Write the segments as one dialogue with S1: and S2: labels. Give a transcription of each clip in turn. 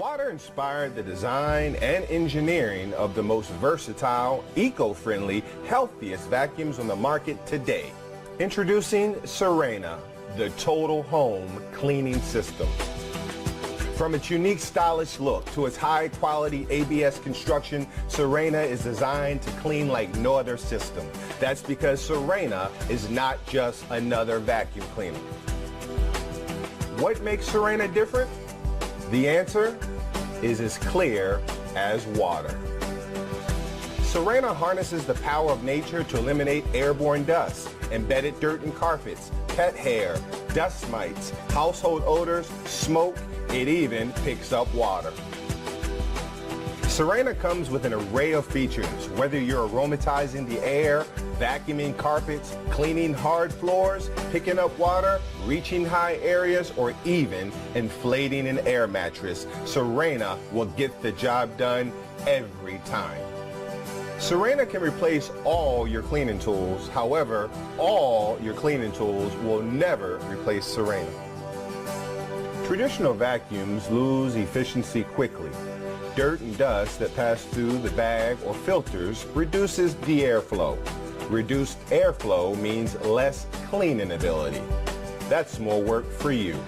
S1: Water inspired the design and engineering of the most versatile, eco-friendly, healthiest vacuums on the market today. Introducing Sirena, the total home cleaning system. From its unique stylish look to its high-quality ABS construction, Sirena is designed to clean like no other system. That's because Sirena is not just another vacuum cleaner. What makes Sirena different? The answer is as clear as water. Sirena harnesses the power of nature to eliminate airborne dust, embedded dirt and carpets, pet hair, dust mites, household odors, smoke. It even picks up water. Sirena comes with an array of features, whether you're aromatizing the air, vacuuming carpets, cleaning hard floors, picking up water, reaching high areas, or even inflating an air mattress. Sirena will get the job done every time. Sirena can replace all your cleaning tools. However, all your cleaning tools will never replace Sirena. Traditional vacuums lose efficiency quickly. Dirt and dust that pass through the bag or filters reduces the airflow. Reduced airflow means less cleaning ability. That's more work for you.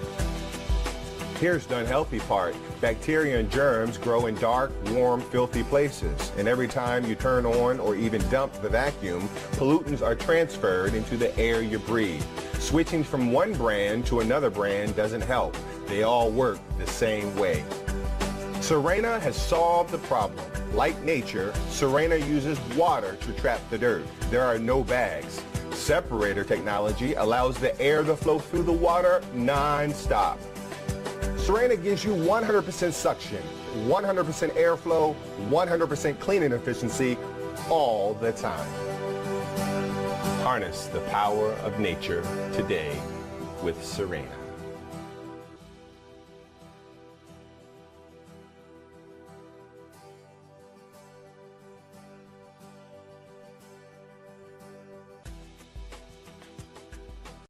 S1: Here's the unhealthy part. Bacteria and germs grow in dark, warm, filthy places. And every time you turn on or even dump the vacuum, pollutants are transferred into the air you breathe. Switching from one brand to another brand doesn't help. They all work the same way. Sirena has solved the problem. Like nature, Sirena uses water to trap the dirt. There are no bags. Separator technology allows the air to flow through the water non-stop. Sirena gives you 100% suction, 100% airflow, 100% cleaning efficiency all the time. Harness the power of nature today with Sirena.